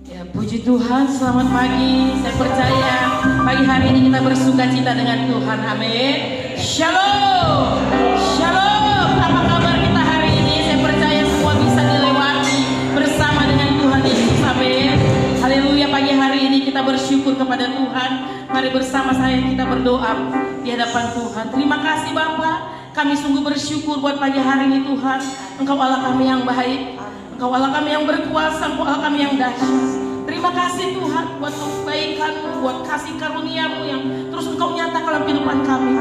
Ya, puji Tuhan, selamat pagi. Saya percaya pagi hari ini kita bersuka cita dengan Tuhan. Amin. Shalom. Shalom. Apa kabar kita hari ini? Saya percaya semua bisa dilewati bersama dengan Tuhan Yesus. Amin. Haleluya. Pagi hari ini kita bersyukur kepada Tuhan. Mari bersama saya kita berdoa di hadapan Tuhan. Terima kasih Bapa. Kami sungguh bersyukur buat pagi hari ini Tuhan. Engkau Allah kami yang baik. Engkau Allah kami yang berkuasa, Engkau Allah kami yang dahsyat. Terima kasih Tuhan buat kebaikan-Mu, buat kasih karunia-Mu yang terus Engkau nyata dalam kehidupan kami.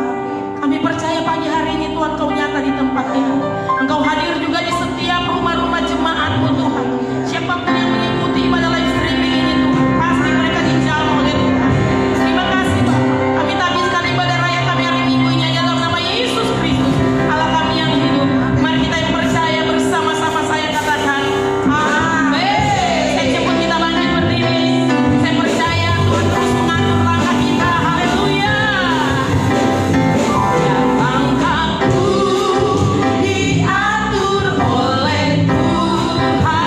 Kami percaya pagi hari ini Tuhan Engkau nyata di tempat ini. Engkau hadir juga di setiap rumah-rumah jemaat-Mu Tuhan. Siapapun yang mengikuti ibadah live streaming ini Tuhan, pasti mereka dijamah oleh Tuhan. Terima kasih Bapak. Kami tabiskan ibadah raya kami hari Minggu ini dalam nama Yesus Kristus, Allah kami yang hidup. Mari kita yang percaya bersama-sama saya katakan amin. Saya jemput kita bangkit berdiri. Saya percaya Tuhan terus mengatur langkah kita. Haleluya. Ya, langkahku diatur oleh Tuhan.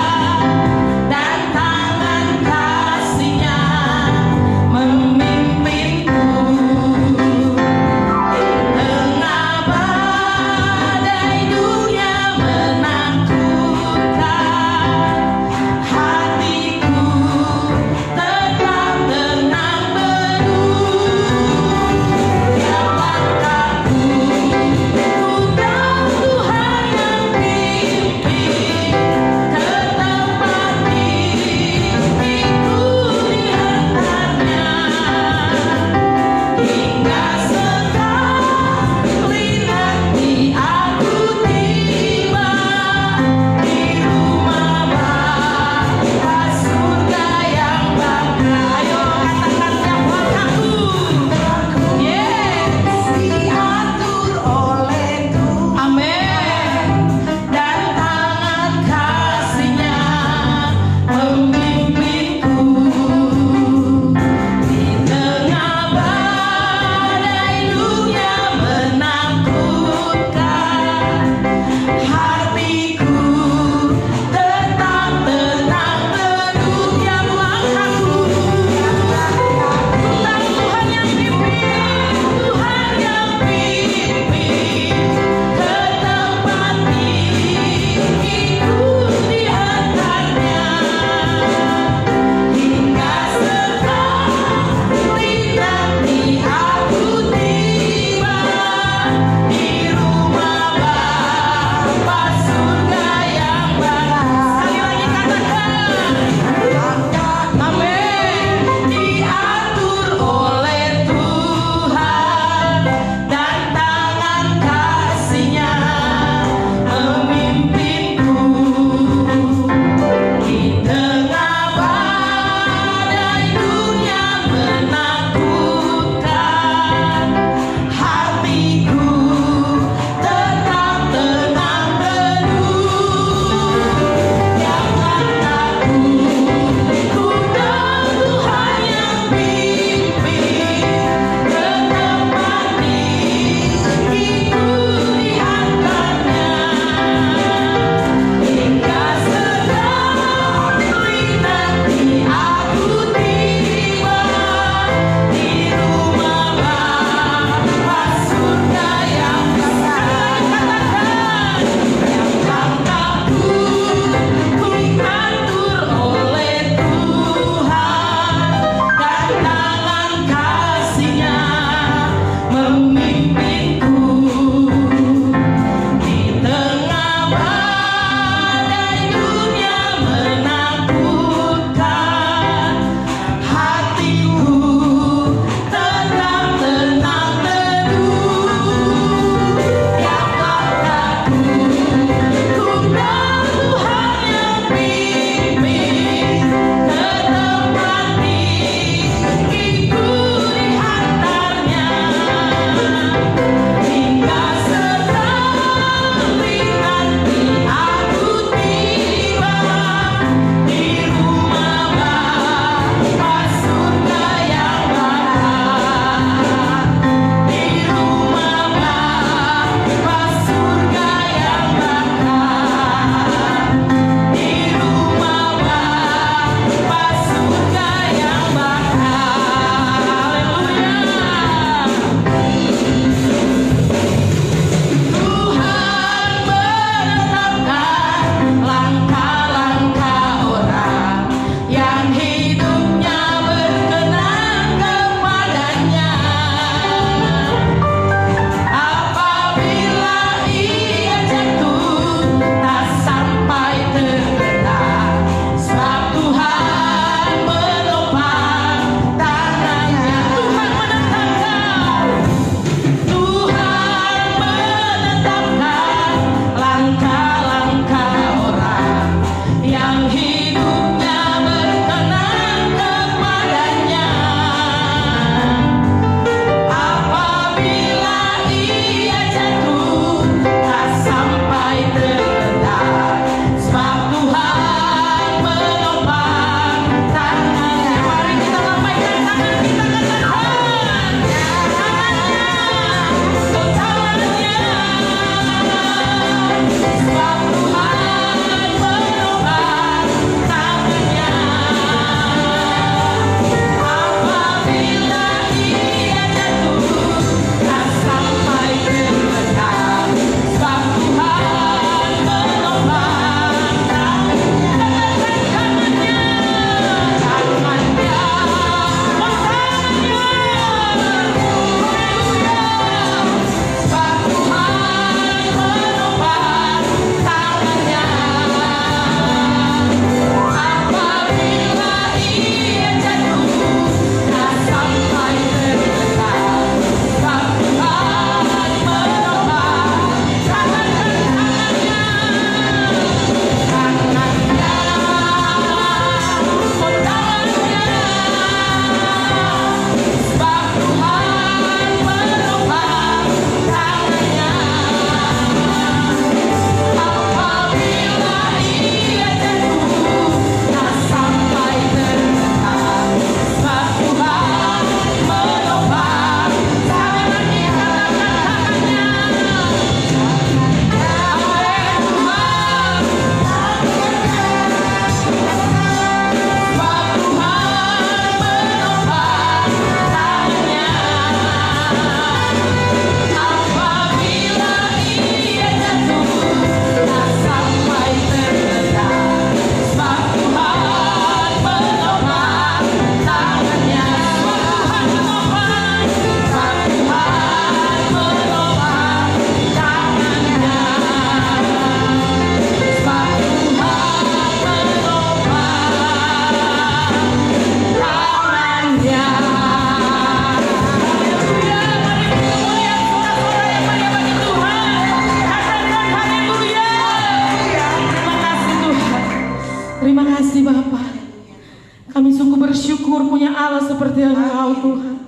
Terima kasih Bapa. Kami sungguh bersyukur punya Allah seperti Engkau Tuhan.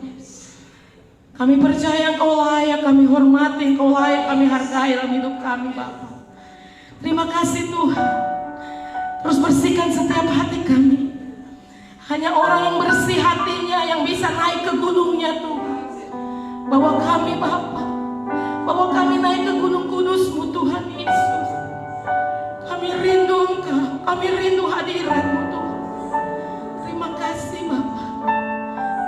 Kami percaya Engkau layak, kami hormati Engkau layak, kami hargai dalam hidup kami Bapa. Terima kasih Tuhan. Terus bersihkan setiap hati kami. Hanya orang yang bersih hatinya yang bisa naik ke gunungnya Tuhan. Bawa kami Bapa, bawa kami naik ke gunung kudus-Mu Tuhan Yesus. Kami rindu Engkau, kami rindu hadirat-Mu Tuhan. Terima kasih Bapa,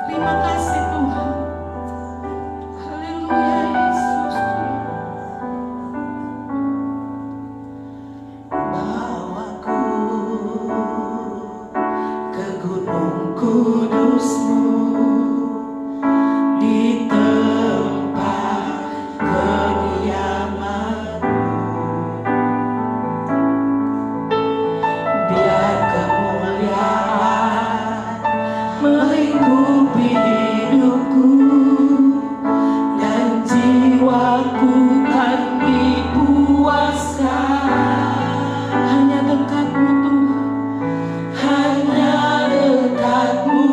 terima kasih Tuhan. Haleluya Yesus. Bawaku ke gunung kudus-Mu, di tempat kediaman-Mu. Biar kemuliaan melingkupi hidupku, dan jiwaku kan dipuaskan. Hanya dekat-Mu Tuhan, Hanya dekat-Mu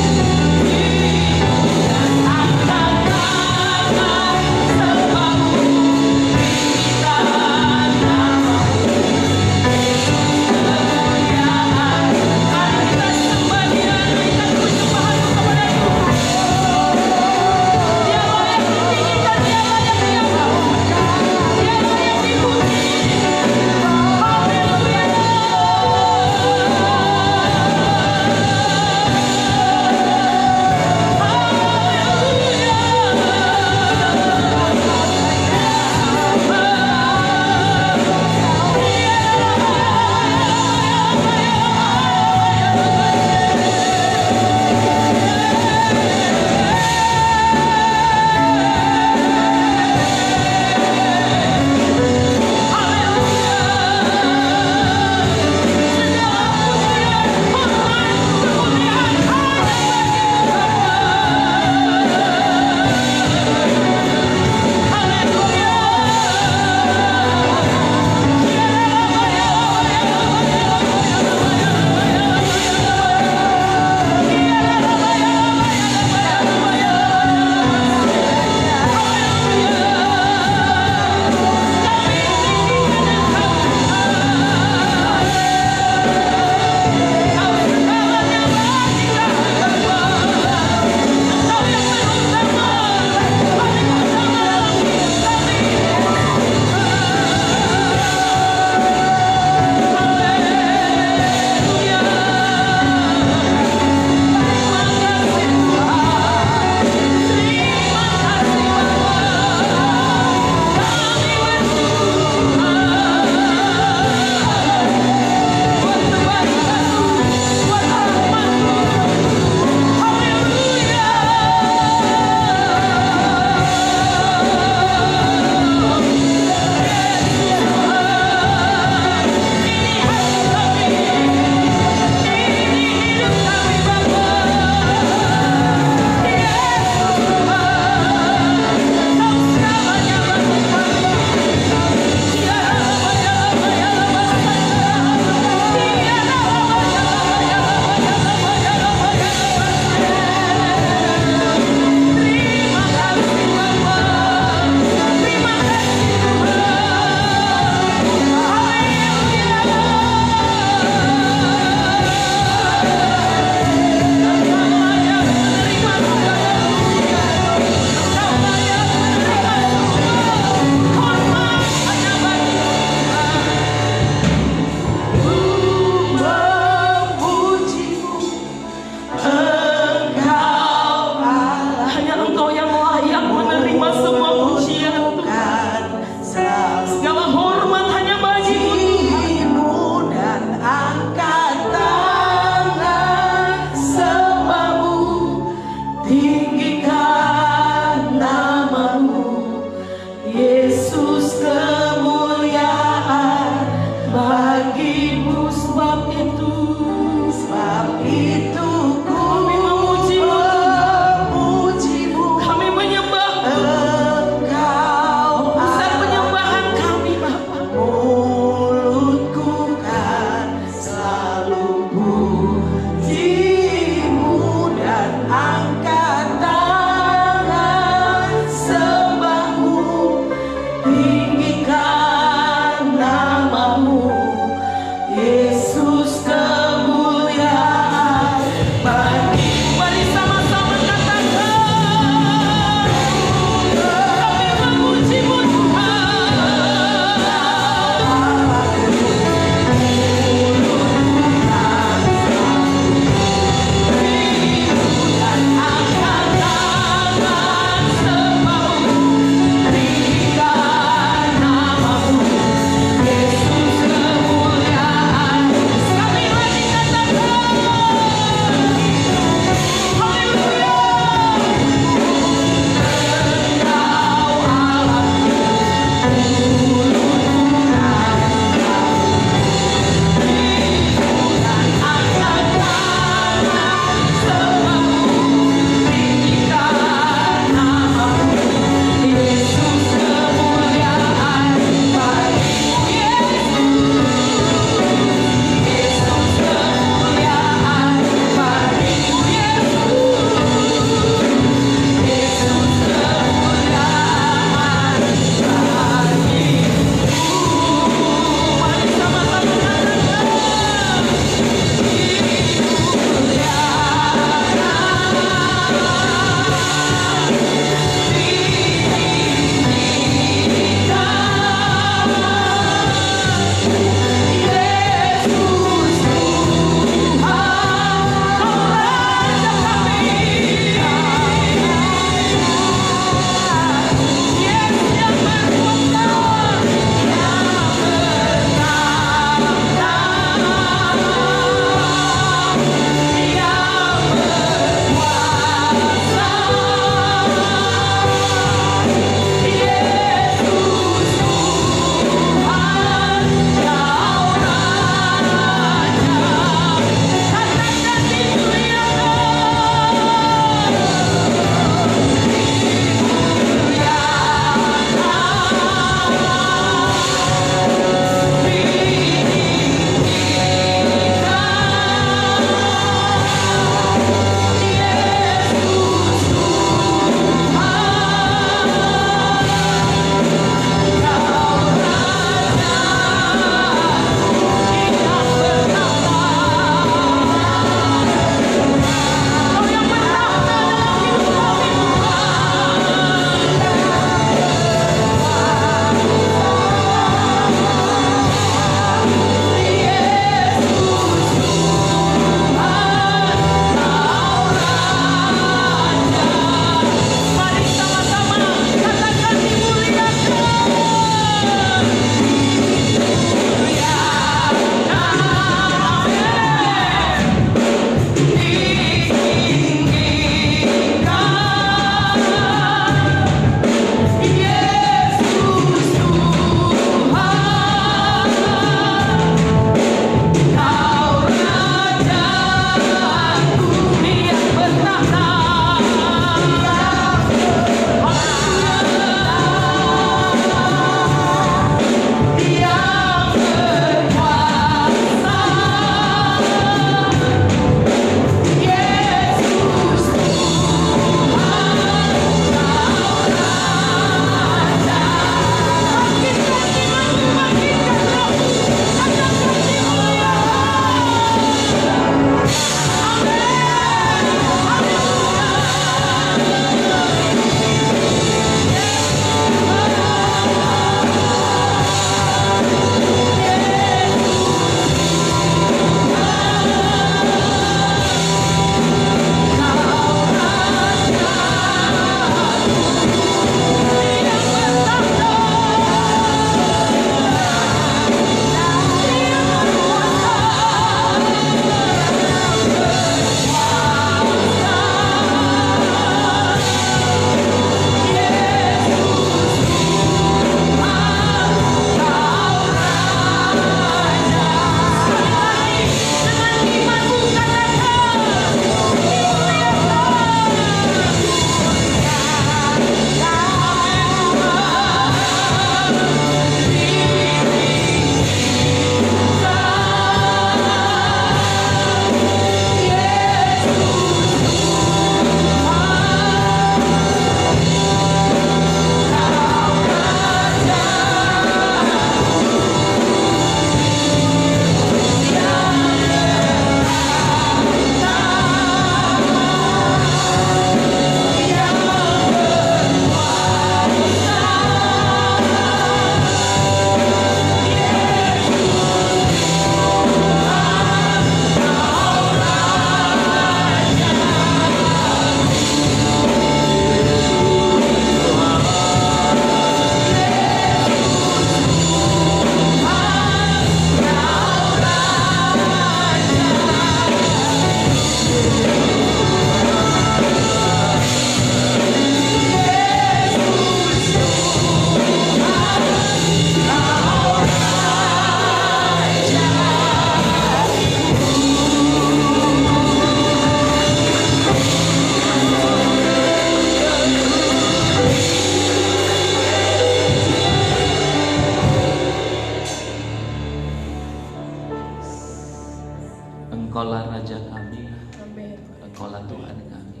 Engkaulah Tuhan kami.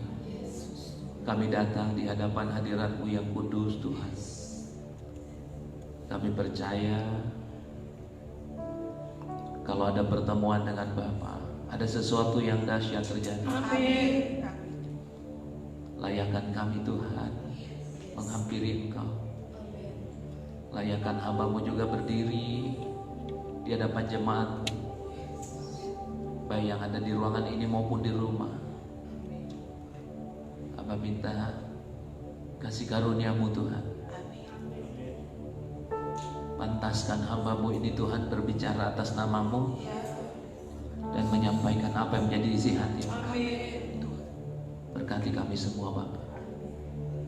Kami datang di hadapan hadirat-Mu yang kudus Tuhan. Kami percaya kalau ada pertemuan dengan Bapa, ada sesuatu yang dahsyat terjadi. Amin. Layakan kami Tuhan menghampiri Engkau. Layakan hamba-Mu juga berdiri di hadapan jemaat-Mu, baik yang ada di ruangan ini maupun di rumah. Hamba minta kasih karunia-Mu Tuhan. Pantaskan hamba-Mu ini Tuhan berbicara atas nama-Mu dan menyampaikan apa yang menjadi isi hati. Berkati kami semua Bapa.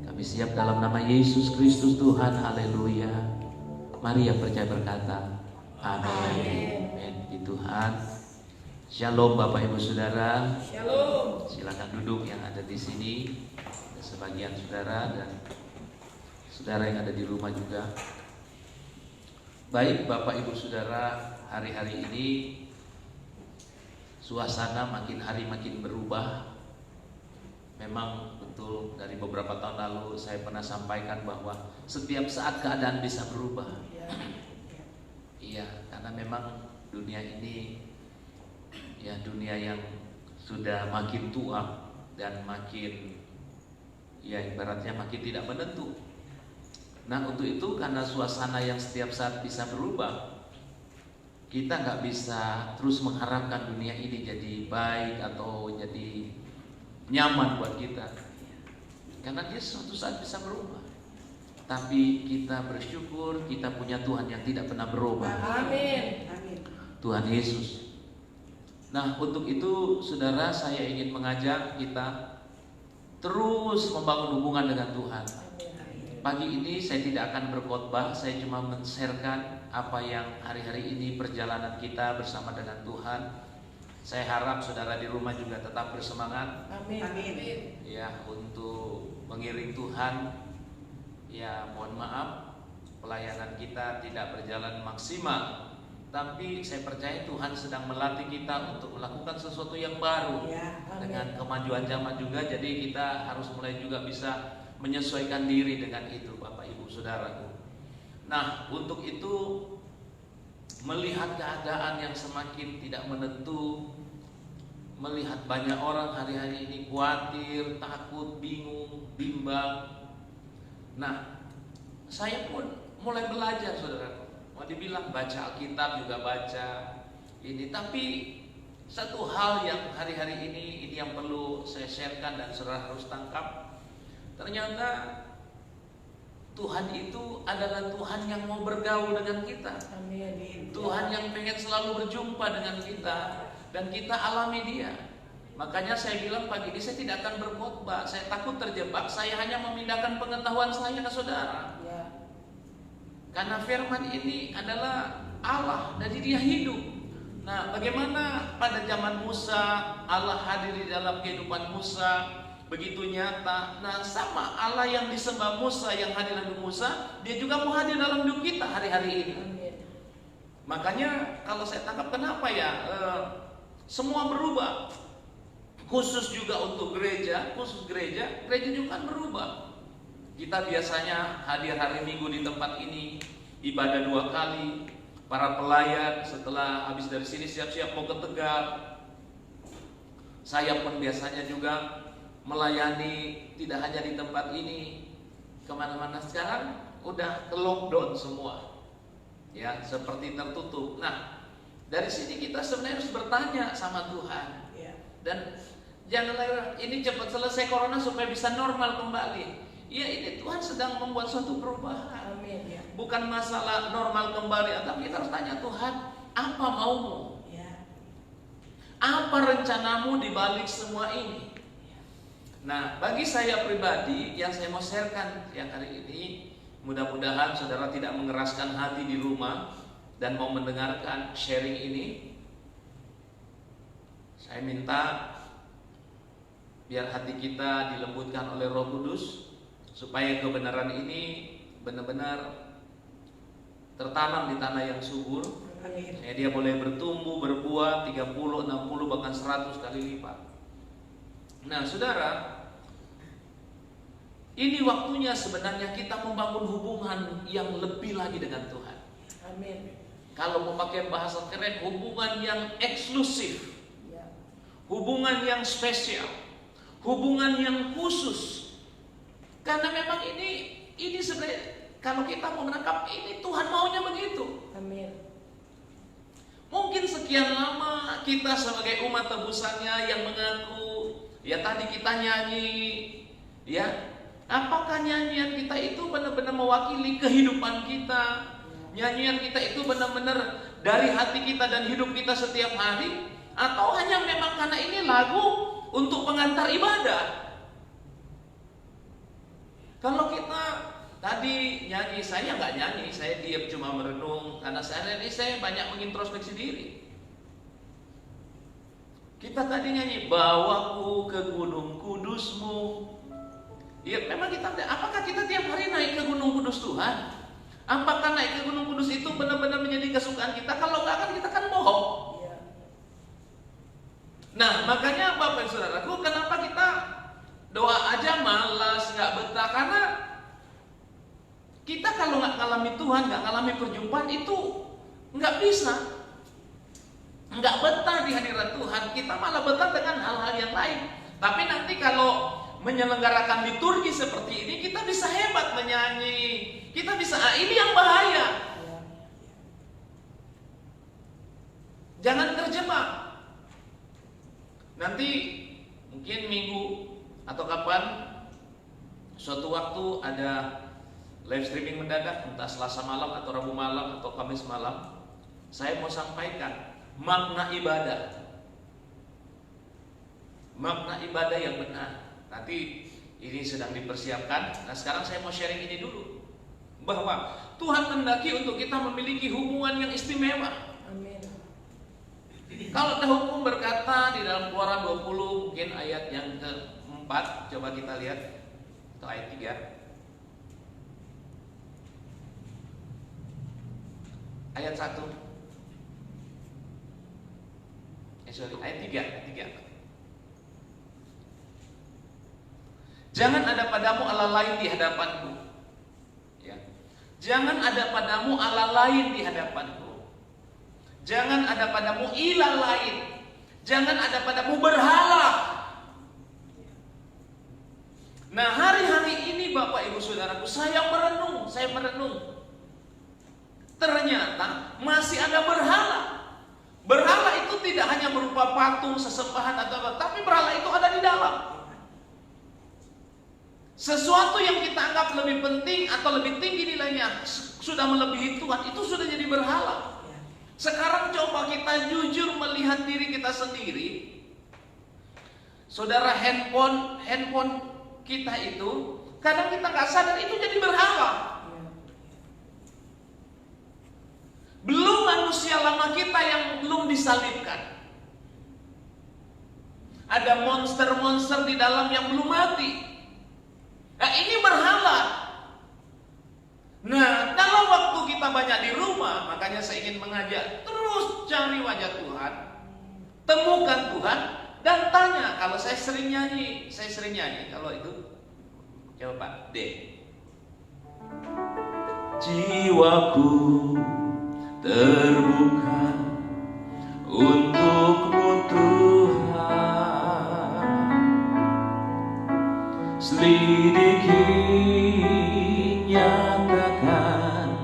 Kami siap dalam nama Yesus Kristus Tuhan. Haleluya. Mari yang percaya berkata amin. Amin. Di Tuhan. Shalom Bapak Ibu Saudara. Shalom. Silakan duduk yang ada di sini. Ada sebagian saudara dan saudara yang ada di rumah juga. Baik Bapak Ibu Saudara, hari-hari ini suasana makin hari makin berubah. Memang betul dari beberapa tahun lalu saya pernah sampaikan bahwa setiap saat keadaan bisa berubah. Iya, karena memang dunia ini ya dunia yang sudah makin tua dan makin ya ibaratnya makin tidak menentu. Nah untuk itu karena suasana yang setiap saat bisa berubah, kita nggak bisa terus mengharapkan dunia ini jadi baik atau jadi nyaman buat kita, karena dia suatu saat bisa berubah. Tapi kita bersyukur kita punya Tuhan yang tidak pernah berubah. Amin. Tuhan Yesus. Nah untuk itu saudara, saya ingin mengajak kita terus membangun hubungan dengan Tuhan. Pagi ini saya tidak akan berkhotbah, saya cuma men-sharekan apa yang hari-hari ini perjalanan kita bersama dengan Tuhan. Saya harap saudara di rumah juga tetap bersemangat. Amin. Ya, untuk mengiring Tuhan. Ya, mohon maaf pelayanan kita tidak berjalan maksimal, tapi saya percaya Tuhan sedang melatih kita untuk melakukan sesuatu yang baru. Dengan kemajuan zaman juga, jadi kita harus mulai juga bisa menyesuaikan diri dengan itu Bapak Ibu Saudaraku. Nah untuk itu, melihat keadaan yang semakin tidak menentu, melihat banyak orang hari-hari ini khawatir, takut, bingung, bimbang. Nah saya pun mulai belajar saudaraku. Mau dibilang baca Alkitab juga baca ini, tapi satu hal yang hari-hari ini yang perlu saya sharekan dan saudara harus tangkap. Ternyata Tuhan itu adalah Tuhan yang mau bergaul dengan kita. Amin. Tuhan yang pengen selalu berjumpa dengan kita dan kita alami Dia. Makanya saya bilang pagi ini saya tidak akan berkhotbah. Saya takut terjebak. Saya hanya memindahkan pengetahuan saya ke saudara. Karena firman ini adalah Allah, dari Dia hidup. Nah, bagaimana pada zaman Musa Allah hadir di dalam kehidupan Musa begitu nyata. Nah sama Allah yang disembah Musa, yang hadir dalam Musa, Dia juga mau hadir dalam hidup kita hari-hari ini. Makanya kalau saya tangkap kenapa ya semua berubah, khusus juga untuk gereja, gereja juga kan berubah. Kita biasanya hadir hari Minggu di tempat ini, ibadah 2 kali. Para pelayan setelah habis dari sini siap-siap mau ke Tegal. Saya pun biasanya juga melayani tidak hanya di tempat ini, kemana-mana. Sekarang udah ke lockdown semua, ya seperti tertutup. Nah dari sini kita sebenarnya harus bertanya sama Tuhan, dan janganlah ini cepat selesai corona supaya bisa normal kembali. Ya ini Tuhan sedang membuat suatu perubahan. Amin. Bukan masalah normal kembali, tapi kita harus tanya Tuhan, apa maumu? Apa rencanamu di balik semua ini? Nah, bagi saya pribadi yang saya mau sharekan yang hari ini, mudah-mudahan saudara tidak mengeraskan hati di rumah dan mau mendengarkan sharing ini. Saya minta biar hati kita dilembutkan oleh Roh Kudus, supaya kebenaran ini benar-benar tertanam di tanah yang subur. Ya, dia boleh bertumbuh, berbuah 30, 60, bahkan 100 kali lipat. Nah, saudara, ini waktunya sebenarnya kita membangun hubungan yang lebih lagi dengan Tuhan. Amin. Kalau memakai bahasa keren, hubungan yang eksklusif, hubungan yang spesial, hubungan yang khusus. Karena memang ini sebenarnya kalau kita mau menangkap ini, Tuhan maunya begitu. Amin. Mungkin sekian lama kita sebagai umat tebusannya yang mengaku, ya tadi kita nyanyi, ya, apakah nyanyian kita itu benar-benar mewakili kehidupan kita? Nyanyian kita itu benar-benar dari hati kita dan hidup kita setiap hari? Atau hanya memang karena ini lagu untuk pengantar ibadah? Kalau kita tadi nyanyi, saya nggak nyanyi, saya diam cuma merenung karena saya banyak mengintrospeksi diri. Kita tadi nyanyi, bawaku ke gunung kudusmu. Ya memang apakah kita tiap hari naik ke gunung kudus Tuhan? Apakah naik ke gunung kudus itu benar-benar menjadi kesukaan kita? Kalau nggak kan kita kan bohong. Nah makanya Bapak dan Saudaraku, kenapa kita doa aja malas, nggak betah? Karena kita kalau nggak ngalami Tuhan, nggak ngalami perjumpaan itu nggak bisa, nggak betah di hadirat Tuhan. Kita malah betah dengan hal-hal yang lain. Tapi nanti kalau menyelenggarakan liturgi seperti ini, kita bisa hebat menyanyi, kita bisa, ini yang bahaya. Jangan terjebak. Nanti mungkin minggu atau kapan suatu waktu ada live streaming mendadak, entah Selasa malam atau Rabu malam atau Kamis malam, saya mau sampaikan makna ibadah. Makna ibadah yang benar. Nanti ini sedang dipersiapkan. Nah sekarang saya mau sharing ini dulu, bahwa Tuhan kehendaki untuk kita memiliki hubungan yang istimewa. Amin. Kalau hukum berkata di dalam Keluaran 20 mungkin ayat yang keempat, coba kita lihat, atau ayat 3, ayat 1, ayat 3. Jangan ada padamu Allah lain di hadapanku. Ya. Jangan ada padamu Allah lain di hadapanku. Jangan ada padamu ilah lain. Jangan ada padamu berhala. Nah hari-hari ini Bapak Ibu Saudaraku, saya merenung. Ternyata masih ada berhala. Berhala itu tidak hanya berupa patung, sesembahan atau apa, tapi berhala itu ada di dalam. Sesuatu yang kita anggap lebih penting atau lebih tinggi nilainya, sudah melebihi Tuhan, itu sudah jadi berhala. Sekarang coba kita jujur melihat diri kita sendiri. Saudara, handphone kita itu kadang kita nggak sadar itu jadi berhala. Belum manusia lama kita yang belum disalibkan. Ada monster-monster di dalam yang belum mati. Nah ini berhala. Nah kalau waktu kita banyak di rumah, makanya saya ingin mengajak terus cari wajah Tuhan, temukan Tuhan, dan tanya. Kalau saya sering nyanyi kalau itu, coba Pak D. Jiwaku terbuka untukmu Tuhan, selidiki, nyatakan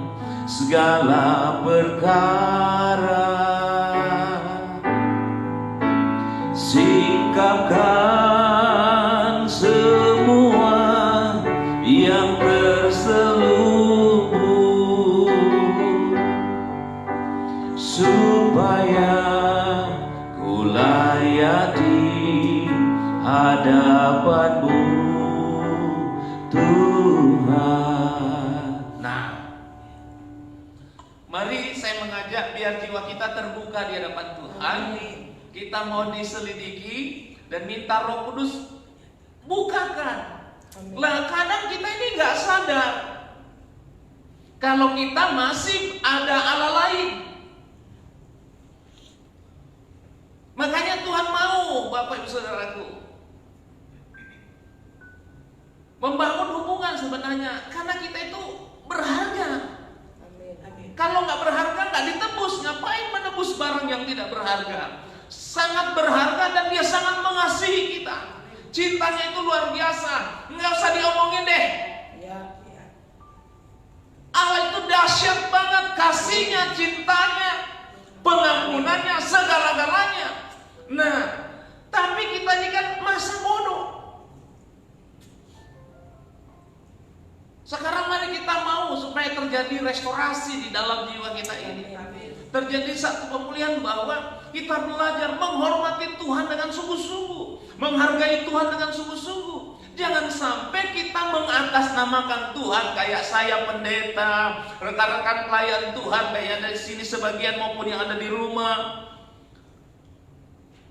segala perkara, singkapkan semua yang terselubung, supaya ku layak di hadapanmu Tuhan. Nah, mari saya mengajak biar jiwa kita terbuka di hadapan Tuhan. Kita mau diselidiki dan minta Roh Kudus bukakan. Lah kadang kita ini nggak sadar kalau kita masih ada Allah lain. Makanya Tuhan mau, Bapak Ibu Saudaraku, membangun hubungan sebenarnya, karena kita itu berharga. Amin. Kalau nggak berharga nggak ditebus, ngapain menebus barang yang tidak berharga? Sangat berharga dan dia sangat mengasihi kita. Cintanya itu luar biasa, nggak usah diomongin deh. Ya. Allah itu dahsyat banget kasihnya, cintanya, pengampunannya, segala-galanya. Nah, tapi kita ini kan masa bodoh. Sekarang mari kita mau supaya terjadi restorasi di dalam jiwa kita ini. Terjadi satu pemulihan bahwa kita belajar menghormati Tuhan dengan sungguh-sungguh, menghargai Tuhan dengan sungguh-sungguh. Jangan sampai kita mengatasnamakan Tuhan kayak saya pendeta, rekan-rekan pelayan Tuhan kayak dari sini sebagian maupun yang ada di rumah,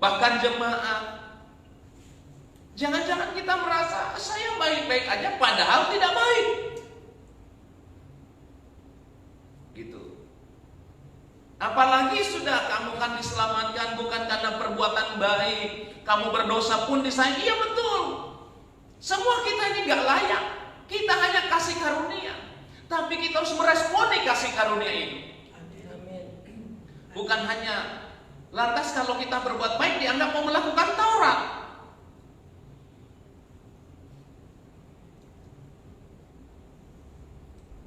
bahkan jemaat. Jangan-jangan kita merasa saya baik-baik aja padahal tidak baik. Gitu. Apalagi sudah kamu kan diselamatkan bukan karena perbuatan baik, kamu berdosa pun disayangi. Iya betul. Semua kita ini gak layak. Kita hanya kasih karunia, tapi kita harus meresponi kasih karunia ini. Bukan hanya lantas kalau kita berbuat baik dianggap mau melakukan Taurat.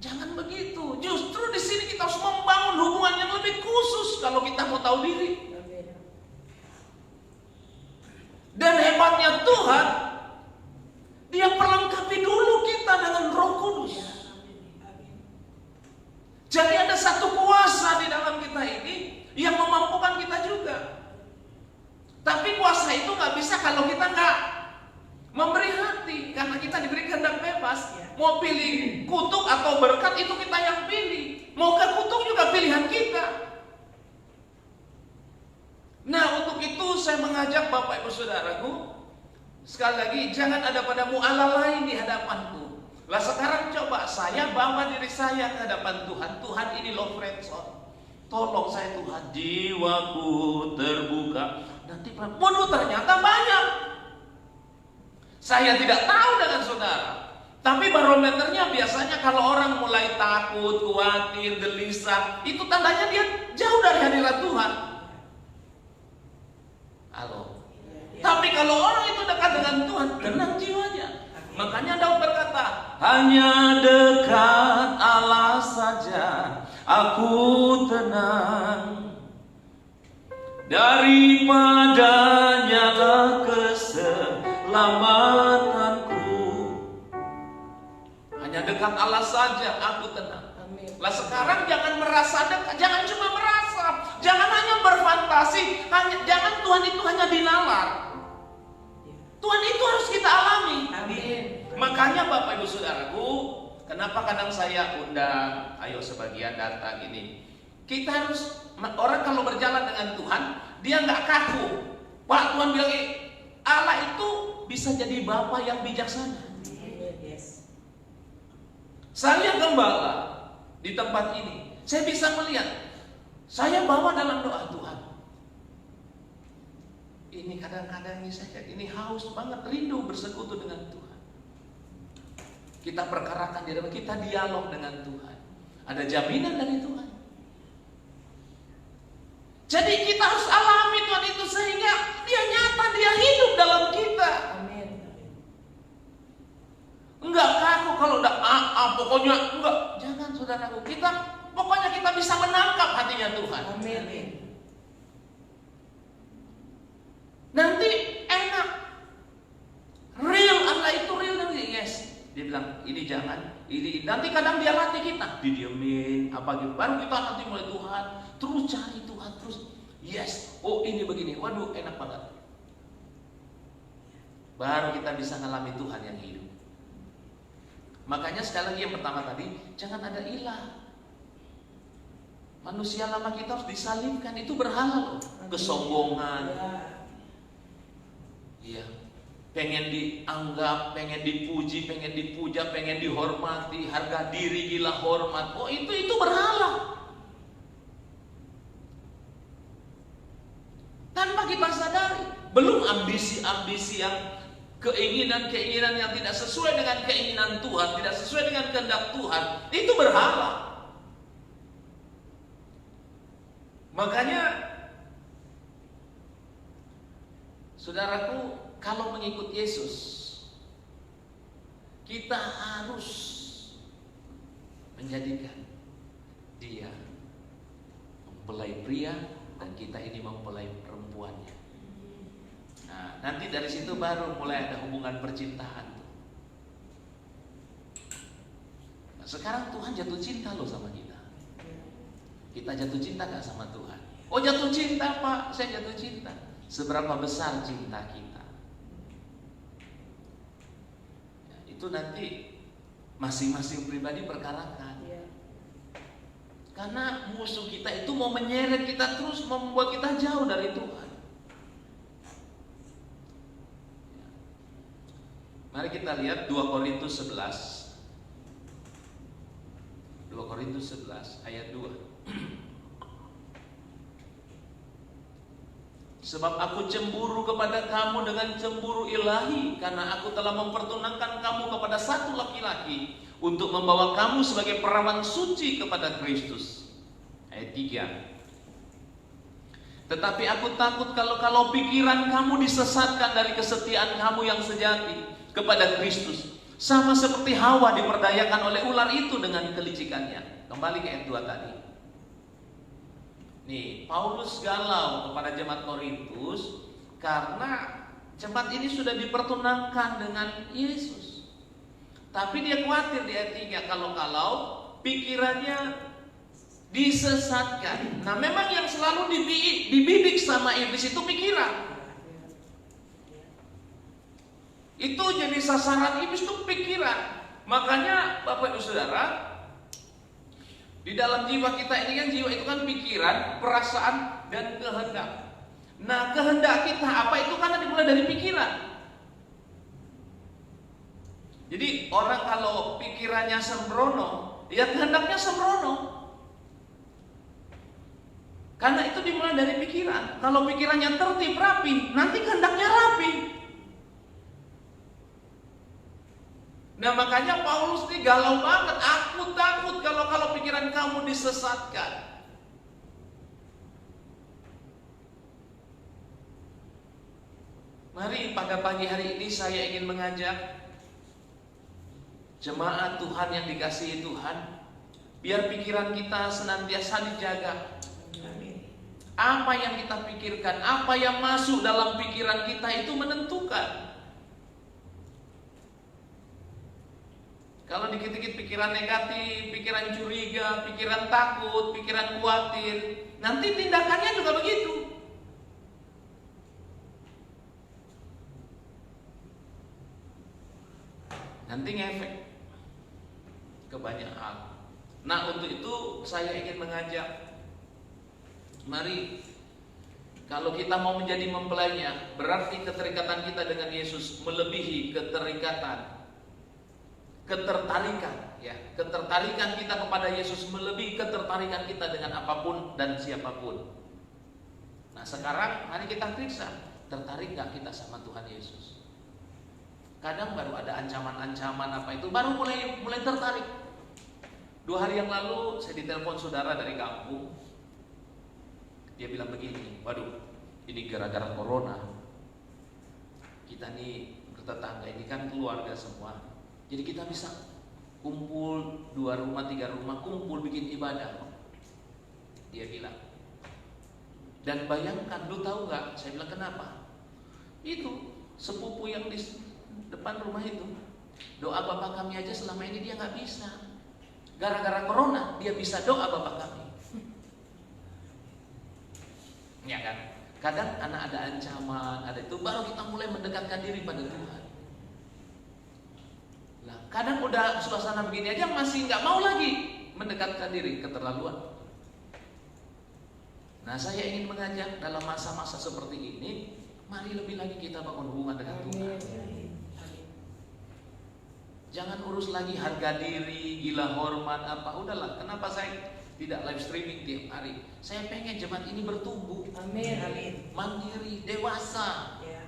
Jangan begitu. Justru di sini kita harus membangun hubungan yang lebih khusus kalau kita mau tahu diri. Dan hebatnya Tuhan, Dia perlengkapi dulu kita dengan Roh Kudus. Jadi ada satu kuasa di dalam kita ini yang memampukan kita juga. Tapi kuasa itu nggak bisa kalau kita nggak memberi hati, karena kita diberi kehendak bebas. Mau pilih kutuk atau berkat itu kita yang pilih. Mau ke kutuk juga pilihan kita. Nah, untuk itu saya mengajak Bapak Ibu Saudaraku, sekali lagi jangan ada padamu Allah lain di hadapanku. Lah sekarang coba saya bawa diri saya ke hadapan Tuhan. Tuhan, ini loh friendzone. Tolong saya Tuhan, jiwaku terbuka. Nanti waduh ternyata banyak. Saya tidak tahu dengan saudara. Tapi barometernya biasanya kalau orang mulai takut, khawatir, gelisah, itu tandanya dia jauh dari hadirat Tuhan. Halo. Tapi kalau orang itu dekat dengan Tuhan, tenang jiwanya. Makanya Daud berkata, hanya dekat Allah saja aku tenang. Daripadanya keselamatanku. Hanya dekat Allah saja aku tenang. Lah sekarang jangan merasa dekat, jangan cuma merasa, jangan hanya berfantasi, jangan Tuhan itu hanya dinalar. Tuhan itu harus kita alami. Amin. Makanya Bapak Ibu Saudaraku, kenapa kadang saya undang, ayo sebagian datang ini. Kita harus, orang kalau berjalan dengan Tuhan, dia nggak kaku. Pak, Tuhan bilang Allah itu bisa jadi Bapa yang bijaksana. Saya gembala di tempat ini, saya bisa melihat, saya bawa dalam doa Tuhan. Ini kadang-kadang ini haus banget, rindu bersekutu dengan Tuhan. Kita perkarakan di dalam, kita dialog dengan Tuhan. Ada jaminan dari Tuhan. Jadi kita harus alami Tuhan itu sehingga Dia nyata, Dia hidup dalam kita. Amin. Enggak kaku kalau udah pokoknya enggak. Jangan saudaraku, pokoknya kita bisa menangkap hatinya Tuhan. Amin. Nanti enak. Real Allah itu real nanti, yes. Dia bilang ini jangan, ini nanti kadang dia latih kita, didiemin apa gitu. Baru kita nanti mulai Tuhan, terus cari Tuhan terus. Yes, oh ini begini, waduh enak banget. Baru kita bisa ngalami Tuhan yang hidup. Makanya sekali lagi yang pertama tadi, jangan ada ilah. Manusia lama kita harus disalibkan, itu berhala loh. Kesombongan. Iya. Pengen dianggap, pengen dipuji, pengen dipuja, pengen dihormati, harga diri gila hormat. Oh itu berhala. Tanpa kita sadari, belum ambisi-ambisi yang keinginan-keinginan yang tidak sesuai dengan keinginan Tuhan, tidak sesuai dengan kehendak Tuhan, itu berhala. Makanya, saudaraku, kalau mengikut Yesus, kita harus menjadikan Dia mempelai pria dan kita ini mempelai perempuannya. Nah, nanti dari situ baru mulai ada hubungan percintaan. Nah, sekarang Tuhan jatuh cinta loh sama kita. Kita jatuh cinta gak sama Tuhan? Oh, jatuh cinta Pak, saya jatuh cinta. Seberapa besar cinta kita? Ya, itu nanti masing-masing pribadi perkarakan. Karena musuh kita itu mau menyeret kita terus, mau membuat kita jauh dari Tuhan. Mari kita lihat 2 Korintus 11. 2 Korintus 11 ayat 2. Sebab aku cemburu kepada kamu dengan cemburu ilahi, karena aku telah mempertunangkan kamu kepada satu laki-laki untuk membawa kamu sebagai perawan suci kepada Kristus. Ayat 3. Tetapi aku takut kalau pikiran kamu disesatkan dari kesetiaan kamu yang sejati kepada Kristus, sama seperti Hawa diperdayakan oleh ular itu dengan kelicikannya. Kembali ke ayat 2 tadi. Nih, Paulus galau kepada jemaat Korintus karena jemaat ini sudah dipertunangkan dengan Yesus. Tapi dia khawatir di ayat 3 kalau pikirannya disesatkan. Nah, memang yang selalu dibidik sama iblis itu pikiran. Itu jadi sasaran iblis itu pikiran. Makanya Bapak Ibu Saudara, di dalam jiwa kita ini kan, jiwa itu kan pikiran, perasaan, dan kehendak. Nah, kehendak kita apa itu karena dimulai dari pikiran. Jadi orang kalau pikirannya sembrono, ya kehendaknya sembrono. Karena itu dimulai dari pikiran. Kalau pikirannya tertib rapi, nanti kehendaknya rapi. Nah, makanya Paulus ini galau banget. Aku takut kalau pikiran kamu disesatkan. Mari pada pagi hari ini saya ingin mengajak jemaat Tuhan yang dikasihi Tuhan, biar pikiran kita senantiasa dijaga. Apa yang kita pikirkan, apa yang masuk dalam pikiran kita itu menentukan. Kalau dikit-dikit pikiran negatif, pikiran curiga, pikiran takut, pikiran khawatir, nanti tindakannya juga begitu. Nanti ngefek ke banyak hal. Nah, untuk itu saya ingin mengajak, mari, kalau kita mau menjadi mempelainya, berarti keterikatan kita dengan Yesus melebihi ketertarikan, ya. Ketertarikan kita kepada Yesus melebihi ketertarikan kita dengan apapun dan siapapun. Nah, sekarang mari kita periksa, tertarik gak kita sama Tuhan Yesus? Kadang baru ada ancaman-ancaman apa itu, baru mulai tertarik. 2 hari yang lalu saya ditelepon saudara dari kampung. Dia bilang begini, waduh, ini gara-gara corona, kita nih bertetangga ini kan keluarga semua, jadi kita bisa kumpul 2 rumah, 3 rumah, kumpul bikin ibadah. Dia bilang, dan bayangkan, lu tahu gak? Saya bilang, kenapa? Itu sepupu yang di depan rumah itu, doa Bapak kami aja selama ini dia gak bisa. Gara-gara corona dia bisa doa Bapak kami. Ya kan? Kadang anak ada ancaman, ada itu, baru kita mulai mendekatkan diri pada Tuhan. Nah, kadang udah suasana begini aja masih nggak mau lagi mendekatkan diri, keterlaluan. Nah, saya ingin mengajak dalam masa-masa seperti ini, mari lebih lagi kita bangun hubungan dengan Tuhan. Jangan urus lagi harga diri, gila hormat apa, udahlah. Kenapa saya tidak live streaming tiap hari? Saya pengen jemaat ini bertumbuh, Amin. mandiri, dewasa. Ya.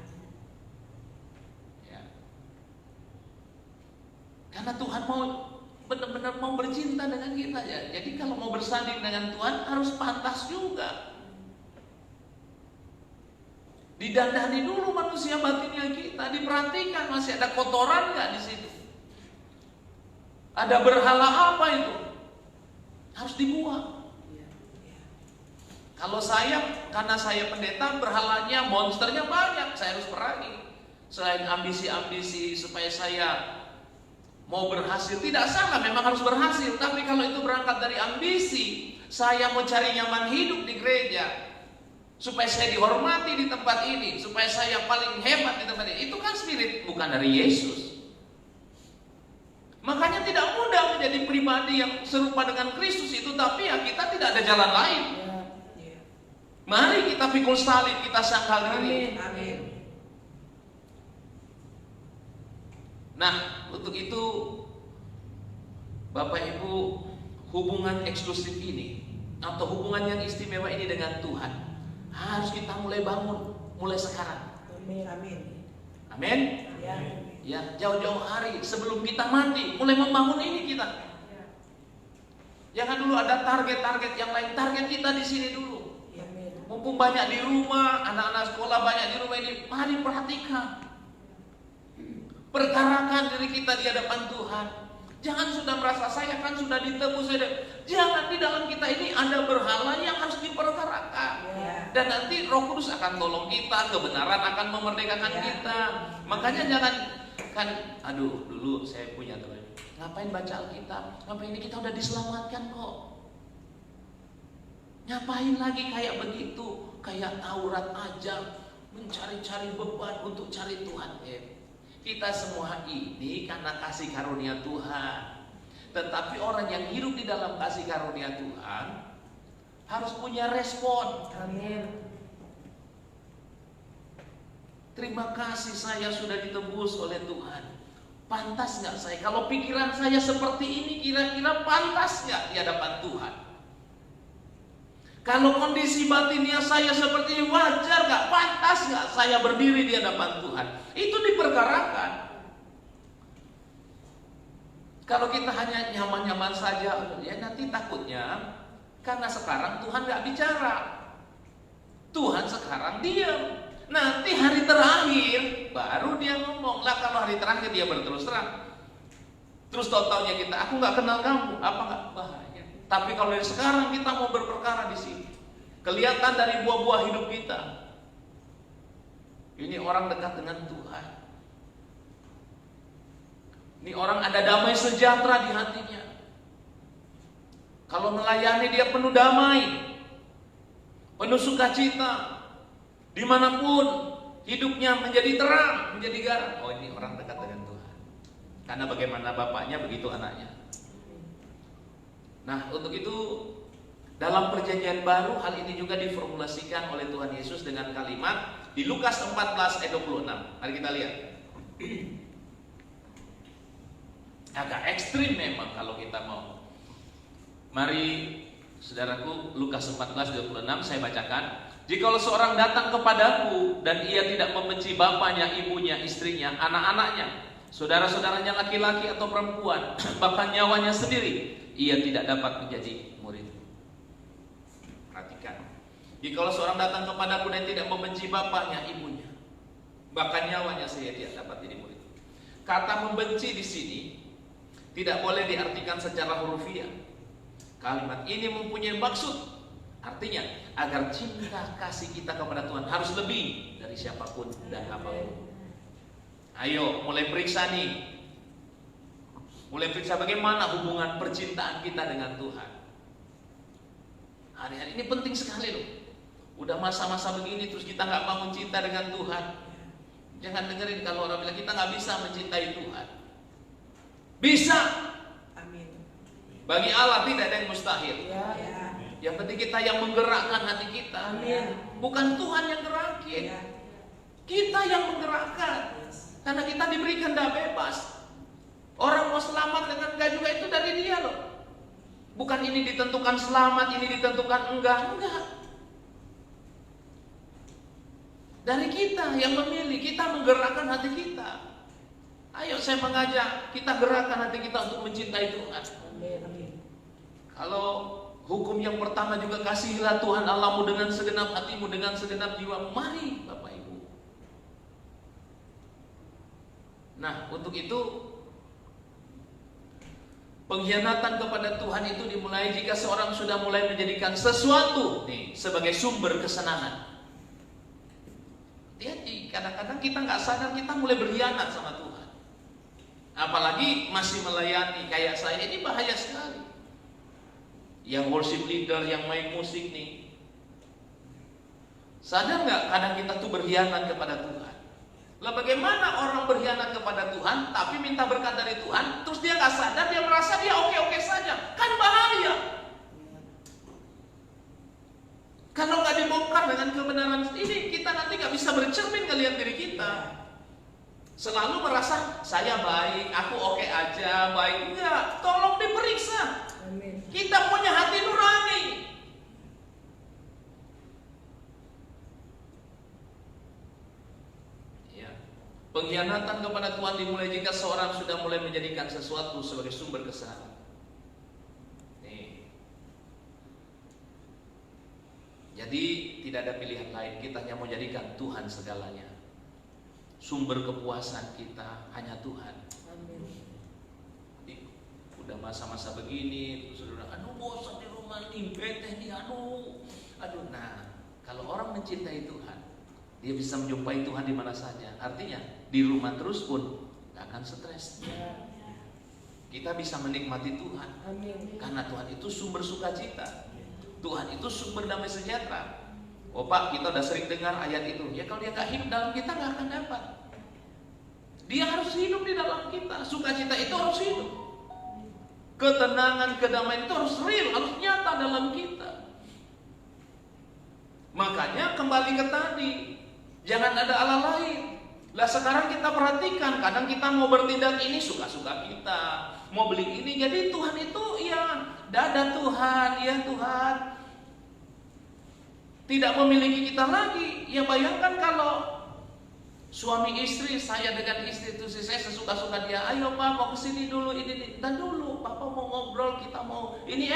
Ya. mau benar-benar mau bercinta dengan kita ya. Jadi kalau mau bersanding dengan Tuhan harus pantas juga. Didandani dulu manusia batinnya kita, diperhatikan masih ada kotoran nggak di situ. Ada berhala apa itu? Harus dibuang. Kalau karena saya pendeta, berhalanya, monsternya banyak, saya harus perangi. Selain ambisi-ambisi supaya saya mau berhasil, tidak salah, memang harus berhasil. Tapi kalau itu berangkat dari ambisi, saya mau cari nyaman hidup di gereja, supaya saya dihormati di tempat ini, supaya saya paling hebat di tempat ini, itu kan spirit bukan dari Yesus. Makanya tidak mudah menjadi pribadi yang serupa dengan Kristus itu, tapi ya kita tidak ada jalan lain. Mari kita pikul salib, kita sangkal diri. Amin. Nah, untuk itu Bapak Ibu, hubungan eksklusif ini atau hubungan yang istimewa ini dengan Tuhan harus kita mulai bangun, mulai sekarang. Amin. Amin. Amin. Ya, jauh-jauh hari sebelum kita mati, mulai membangun ini kita. Jangan dulu ada target-target yang lain, target kita di sini dulu. Mumpung banyak di rumah, anak-anak sekolah banyak di rumah ini, mari perhatikan. Perkarakan diri kita di hadapan Tuhan. Jangan sudah merasa saya kan sudah ditebus. Jangan, di dalam kita ini ada berhala yang harus diperkarakan. Dan nanti Roh Kudus akan tolong kita, kebenaran akan memerdekakan kita. Makanya jangan dulu saya punya teman. Ngapain baca Alkitab? Ngapain ini kita udah diselamatkan kok. Ngapain lagi kayak begitu, kayak Taurat aja, mencari-cari beban untuk cari Tuhan. Kita semua ini karena kasih karunia Tuhan. Tetapi orang yang hidup di dalam kasih karunia Tuhan harus punya respon. Amin. Terima kasih saya sudah ditebus oleh Tuhan. Pantas nggak saya? Kalau pikiran saya seperti ini, kira-kira pantas nggak di hadapan Tuhan? Kalau kondisi batinnya saya seperti ini, wajar gak? Pantas gak saya berdiri di hadapan Tuhan? Itu diperkarakan. Kalau kita hanya nyaman-nyaman saja, ya nanti takutnya karena sekarang Tuhan gak bicara. Tuhan sekarang diam. Nanti hari terakhir baru dia ngomong. Lah kalau hari terakhir dia berterus terang, terus totalnya kita, aku gak kenal kamu, apa gak? Bahaya. Tapi kalau dari sekarang kita mau berperkara di sini, kelihatan dari buah-buah hidup kita. Ini orang dekat dengan Tuhan. Ini orang ada damai sejahtera di hatinya. Kalau melayani dia penuh damai, penuh sukacita. Dimanapun hidupnya menjadi terang, menjadi garam. Oh, ini orang dekat dengan Tuhan. Karena bagaimana bapaknya begitu anaknya. Nah, untuk itu dalam perjanjian baru hal ini juga diformulasikan oleh Tuhan Yesus dengan kalimat di Lukas 14 ayat 26. Mari kita lihat. Agak ekstrim memang kalau kita mau. Mari saudaraku, Lukas 14 ayat 26 saya bacakan. Jikalau seorang datang kepadaku dan ia tidak membenci bapaknya, ibunya, istrinya, anak-anaknya, saudara-saudaranya laki-laki atau perempuan, bahkan nyawanya sendiri, ia tidak dapat menjadi murid. Perhatikan. Jikalau seorang datang kepadaku dan tidak membenci bapaknya, ibunya, bahkan nyawanya, saya tidak dapat jadi murid. Kata membenci di sini tidak boleh diartikan secara hurufiah. Kalimat ini mempunyai maksud. Artinya agar cinta kasih kita kepada Tuhan harus lebih dari siapapun dan apapun. Ayo mulai periksa nih. Mulai periksa bagaimana hubungan percintaan kita dengan Tuhan. Hari-hari ini penting sekali loh. Udah masa-masa begini terus kita nggak bangun cinta dengan Tuhan. Jangan dengerin kalau orang bilang kita nggak bisa mencintai Tuhan. Bisa. Amin. Bagi Allah tidak ada yang mustahil. Ya. Yang penting kita yang menggerakkan hati kita. Amin. Bukan Tuhan yang gerakin. Ya. Kita yang menggerakkan. Karena kita diberi kehendak bebas. Orang mau selamat dengan enggak juga itu dari dia loh. Bukan ini ditentukan selamat, ini ditentukan enggak. Dari kita yang memilih, kita menggerakkan hati kita. Ayo saya mengajak, kita gerakan hati kita untuk mencintai Tuhan. Amin. Amin. Kalau hukum yang pertama juga, kasihilah Tuhan Allahmu dengan segenap hatimu, dengan segenap jiwamu. Mari Bapak Ibu. Nah, untuk itu pengkhianatan kepada Tuhan itu dimulai jika seorang sudah mulai menjadikan sesuatu nih sebagai sumber kesenangan. Hati-hati, kadang-kadang kita nggak sadar kita mulai berkhianat sama Tuhan. Apalagi masih melayani kayak saya, ini bahaya sekali. Yang worship leader, yang main musik nih, sadar nggak kadang kita tuh berkhianat kepada Tuhan? Lah bagaimana orang berkhianat kepada Tuhan tapi minta berkat dari Tuhan, terus dia nggak sadar, dia merasa dia oke-oke saja, kan bahaya. Kalau nggak dibongkar dengan kebenaran ini, kita nanti nggak bisa bercermin ngelihat diri kita. Selalu merasa saya baik, aku oke aja, baik. Enggak, tolong diperiksa. Amin. Kita punya hati nurani. Ya. Pengkhianatan kepada Tuhan dimulai jika seorang sudah mulai menjadikan sesuatu sebagai sumber kesenangan. Jadi tidak ada pilihan lain, kita hanya mau jadikan Tuhan segalanya. Sumber kepuasan kita hanya Tuhan. Amin. Udah masa-masa begini, terus saudara, aduh bosan di rumah nih, bete nih, aduh. Nah, kalau orang mencintai Tuhan, dia bisa menjumpai Tuhan di mana saja. Artinya di rumah terus pun gak akan stres. Kita bisa menikmati Tuhan. Amin. Karena Tuhan itu sumber sukacita. Tuhan itu sumber damai sejahtera. Oh Pak, kita udah sering dengar ayat itu. Ya kalau dia gak hidup dalam kita gak akan dapat. Dia harus hidup di dalam kita. Sukacita itu harus hidup. Ketenangan, kedamaian itu harus real, harus nyata dalam kita. Makanya kembali ke tadi, jangan ada Allah lain. Lah sekarang kita perhatikan, kadang kita mau bertindak ini suka-suka kita, mau beli ini, jadi Tuhan itu ya dada Tuhan, ya Tuhan tidak memiliki kita lagi. Ya bayangkan kalau suami istri, saya dengan istri itu saya sesuka-suka dia, ayo Pak mau kesini dulu, ini dan dulu Papa mau ngobrol, kita mau ini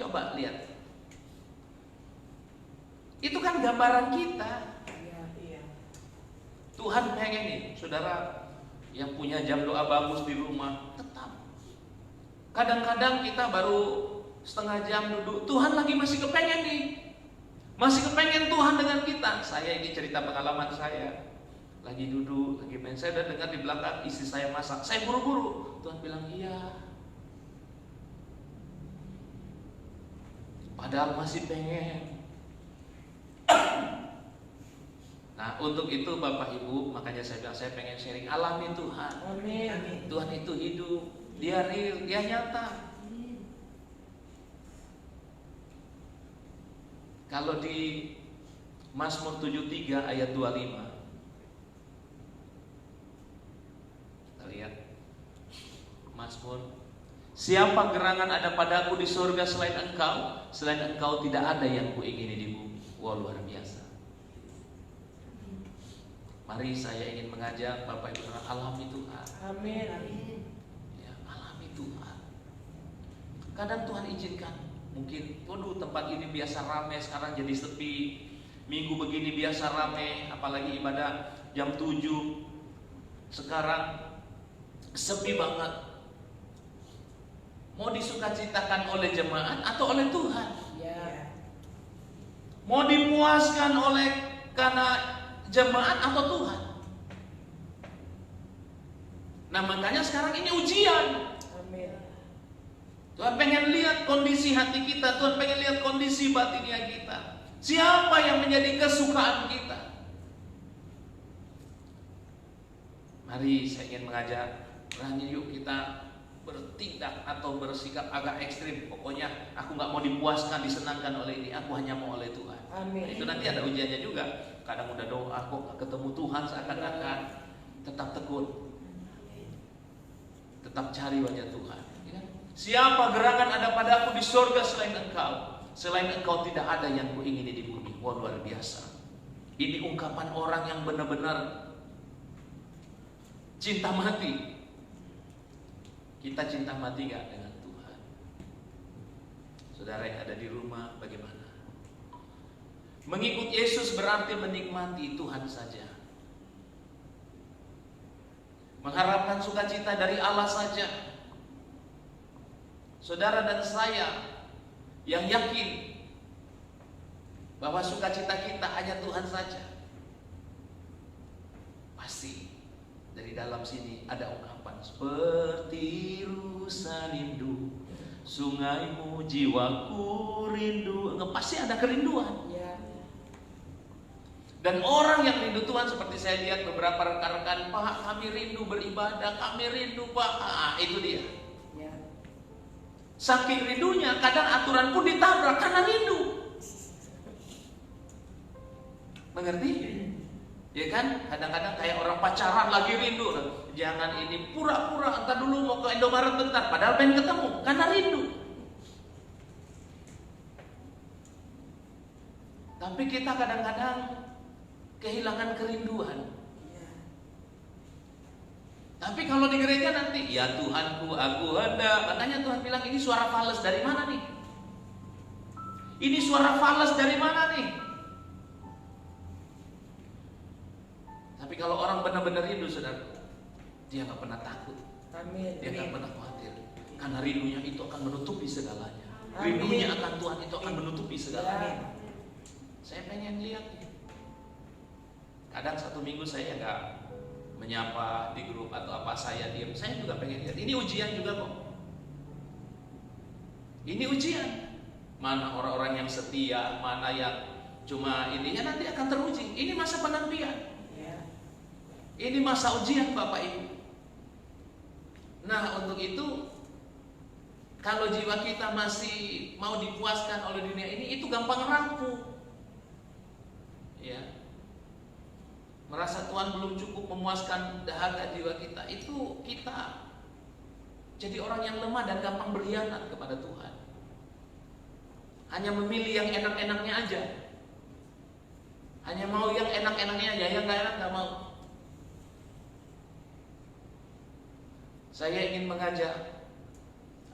coba lihat, itu kan gambaran kita. Tuhan pengen nih, saudara yang punya jam doa bagus di rumah, tetap. Kadang-kadang kita baru setengah jam duduk, Tuhan lagi masih kepengen nih, masih kepengen Tuhan dengan kita. Saya ini cerita pengalaman saya, lagi duduk, lagi main, saya udah dengar di belakang istri saya masak, saya buru-buru. Tuhan bilang iya, padahal masih pengen. Nah untuk itu Bapak Ibu, makanya saya bilang saya pengen sharing, alami Tuhan. Amin. Tuhan itu hidup, dia real, dia nyata. Kalau di Mazmur 73 ayat 25, kita lihat Mazmur, siapa gerangan ada padaku di surga selain engkau? Selain engkau tidak ada yang kuingini di bumi. Wah luar biasa. Mari saya ingin mengajak Bapak Ibu saudara, alami Tuhan. Amin. Ya, alami Tuhan. Kadang Tuhan izinkan, mungkin waduh tempat ini biasa ramai, sekarang jadi sepi. Minggu begini biasa ramai, apalagi ibadah jam 7. Sekarang sepi banget. Mau disukacitakan oleh jemaat atau oleh Tuhan? Ya. Mau dipuaskan oleh karena jemaat atau Tuhan? Nah makanya sekarang ini ujian. Amin. Tuhan pengen lihat kondisi hati kita, Tuhan pengen lihat kondisi batinnya kita. Siapa yang menjadi kesukaan kita? Mari saya ingin mengajak, berani yuk kita bertindak atau bersikap agak ekstrim. Pokoknya aku gak mau dipuaskan, disenangkan oleh ini, aku hanya mau oleh Tuhan. Amin. Nah, itu nanti ada ujiannya juga. Kadang udah doa kok ketemu Tuhan seakan-akan, tetap tekun, tetap cari wajah Tuhan. Ya. Siapa gerangan ada padaku di surga selain engkau? Selain engkau tidak ada yang kuingini di bumi. Wah luar biasa. Ini ungkapan orang yang benar-benar cinta mati. Kita cinta mati gak dengan Tuhan? Saudara yang ada di rumah, bagaimana? Mengikut Yesus berarti menikmati Tuhan saja, mengharapkan sukacita dari Allah saja. Saudara dan saya yang yakin bahwa sukacita kita hanya Tuhan saja, pasti dari dalam sini ada ungkapan seperti rusa rindu sungaimu jiwaku rindu. Pasti ada kerinduan. Ya. Dan orang yang rindu Tuhan, seperti saya lihat beberapa rekan-rekan, Pak, kami rindu beribadah, kami rindu Pak. Itu dia. Ya. Saking rindunya, kadang aturan pun ditabrak karena rindu. Mengerti? Ya kan? Kadang-kadang kayak orang pacaran lagi rindu. Jangan ini pura-pura, entar dulu mau ke Indomaret bentar, padahal pengen ketemu karena rindu. Tapi kita kadang-kadang kehilangan kerinduan. Ya. Tapi kalau di gereja nanti, ya Tuhanku, aku hendak. Makanya Tuhan bilang, ini suara fales dari mana nih? Ini suara fales dari mana nih? Tapi kalau orang benar-benar rindu, saudara, dia nggak pernah takut. Amin. Dia nggak pernah khawatir. Karena rindunya itu akan menutupi segalanya. Amin. Rindunya akan Tuhan itu akan menutupi segalanya. Ya. Saya pengen lihat. Kadang satu minggu saya nggak menyapa di grup atau apa, saya diam. Saya juga pengen lihat. Ini ujian juga kok. Ini ujian. Mana orang-orang yang setia, mana yang cuma ini, ya nanti akan teruji. Ini masa penantian. Ya. Ini masa ujian Bapak Ibu. Nah, untuk itu kalau jiwa kita masih mau dipuaskan oleh dunia ini, itu gampang rapuh. Ya. Merasa Tuhan belum cukup memuaskan dahaga jiwa kita, itu kita jadi orang yang lemah dan gampang berkhianat kepada Tuhan. Hanya memilih yang enak-enaknya aja. Hanya mau yang enak-enaknya aja, yang gak enak gak mau. Saya ingin mengajak,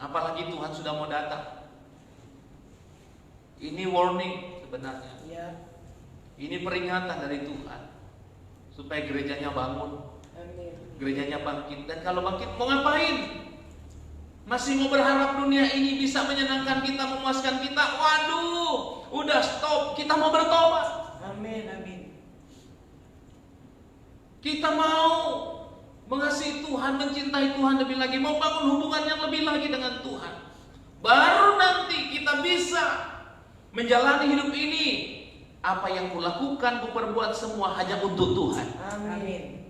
apalagi Tuhan sudah mau datang. Ini warning sebenarnya. Ya. Ini peringatan dari Tuhan supaya gerejanya bangun, Amin. gerejanya bangkit. Dan kalau bangkit mau ngapain? Masih mau berharap dunia ini bisa menyenangkan kita, memuaskan kita? Waduh, udah stop. Kita mau bertobat. Amin. Amin. Kita mau mengasihi Tuhan, mencintai Tuhan lebih lagi, mau bangun hubungan yang lebih lagi dengan Tuhan. Baru nanti kita bisa menjalani hidup ini. Apa yang kulakukan, kuperbuat semua hanya untuk Tuhan. Amin.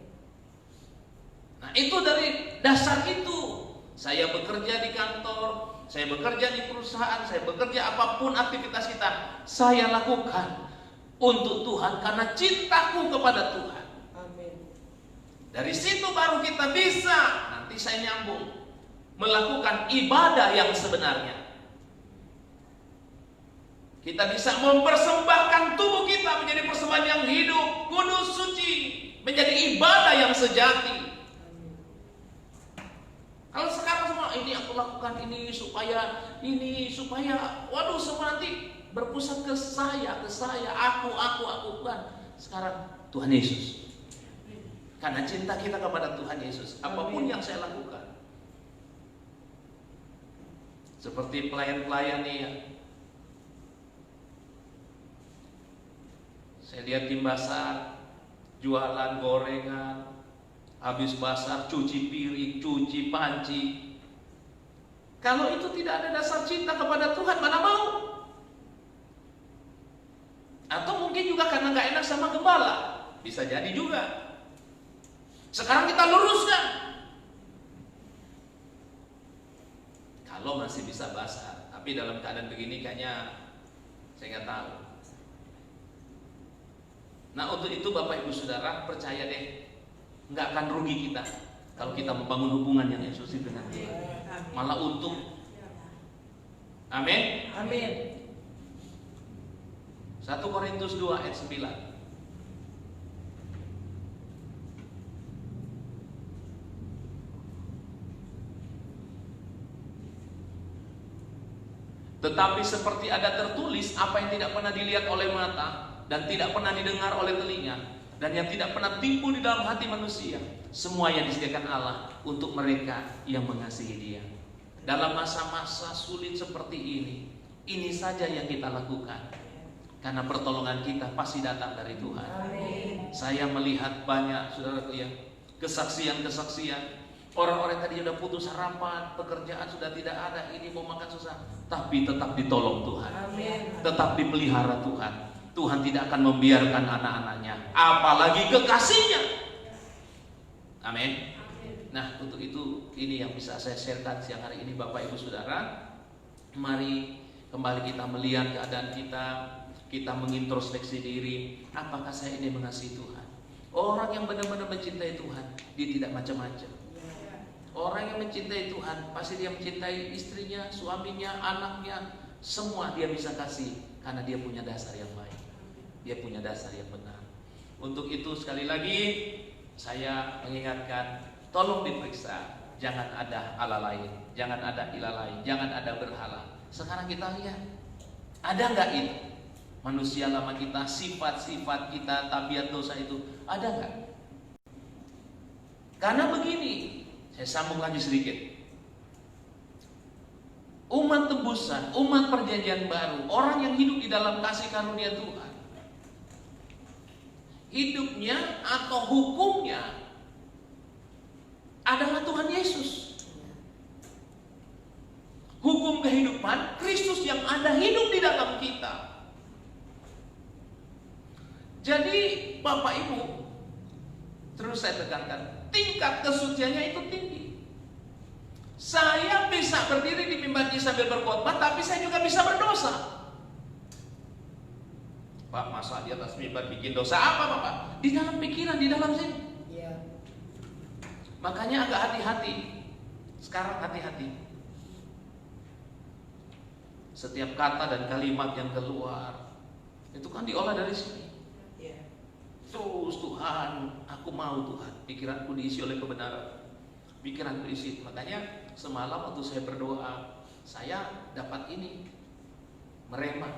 Nah, itu dari dasar itu. Saya bekerja di kantor, saya bekerja di perusahaan, saya bekerja apapun aktivitas kita, saya lakukan untuk Tuhan karena cintaku kepada Tuhan. Amin. Dari situ baru kita bisa, nanti saya nyambung, melakukan ibadah yang sebenarnya. Kita bisa mempersembahkan tubuh kita menjadi persembahan yang hidup, kudus, suci, menjadi ibadah yang sejati. Kalau sekarang semua ini aku lakukan ini supaya, waduh, semua nanti berpusat ke saya, aku, bukan. Sekarang Tuhan Yesus. Karena cinta kita kepada Tuhan Yesus, apapun yang saya lakukan. Seperti pelayan-pelayan nih ya. Saya lihat di pasar, jualan gorengan, habis basar cuci piring, cuci panci. Kalau itu tidak ada dasar cinta kepada Tuhan, mana mau? Atau mungkin juga karena gak enak sama gembala, bisa jadi juga. Sekarang kita luruskan. Kalau masih bisa basar, tapi dalam keadaan begini kayaknya saya nggak tahu. Nah, untuk itu Bapak Ibu Saudara, percaya deh, nggak akan rugi kita kalau kita membangun hubungan yang eksklusif dengan Dia. Malah untung. Amin. Amin. 1 Korintus 2 ayat 9. Tetapi seperti ada tertulis, apa yang tidak pernah dilihat oleh mata dan tidak pernah didengar oleh telinga dan yang tidak pernah timbul di dalam hati manusia, semua yang disediakan Allah untuk mereka yang mengasihi Dia. Dalam masa-masa sulit seperti ini saja yang kita lakukan, karena pertolongan kita pasti datang dari Tuhan. Amin. Saya melihat banyak saudaraku ya, kesaksian orang-orang tadi sudah putus harapan, pekerjaan sudah tidak ada, ini mau makan susah, tapi tetap ditolong Tuhan. Amin. Tetap dipelihara Tuhan. Tuhan tidak akan membiarkan anak-anaknya, apalagi kekasihnya. Amin. Nah, untuk itu ini yang bisa saya sharekan siang hari ini, Bapak Ibu Saudara. Mari kembali kita melihat keadaan kita mengintrospeksi diri. Apakah saya ini mengasihi Tuhan? Orang yang benar-benar mencintai Tuhan, dia tidak macam-macam. Orang yang mencintai Tuhan, pasti dia mencintai istrinya, suaminya, anaknya, semua dia bisa kasih, karena dia punya dasar yang baik. Dia punya dasar yang benar. Untuk itu sekali lagi saya mengingatkan, tolong diperiksa, jangan ada Allah lain, jangan ada ilah lain, jangan ada berhala. Sekarang kita lihat, ada nggak itu manusia lama kita, sifat-sifat kita, tabiat dosa itu, ada nggak? Karena begini, saya sambung lagi sedikit. Umat tebusan, umat perjanjian baru, orang yang hidup di dalam kasih karunia Tuhan, hidupnya atau hukumnya adalah Tuhan Yesus. Hukum kehidupan Kristus yang ada hidup di dalam kita. Jadi Bapak Ibu, terus saya tekankan, tingkat kesuciannya itu tinggi. Saya bisa berdiri di mimbar ini sambil berkhotbah, tapi saya juga bisa berdosa. Pak, masa di atas mimbar bikin dosa apa Bapak? Di dalam pikiran, di dalam sini. Ya. Makanya agak hati-hati. Sekarang hati-hati. Setiap kata dan kalimat yang keluar itu kan diolah dari sini. Ya. Terus Tuhan, aku mau Tuhan, pikiranku diisi oleh kebenaran. Pikiranku diisi. Makanya semalam waktu saya berdoa, saya dapat ini, merema.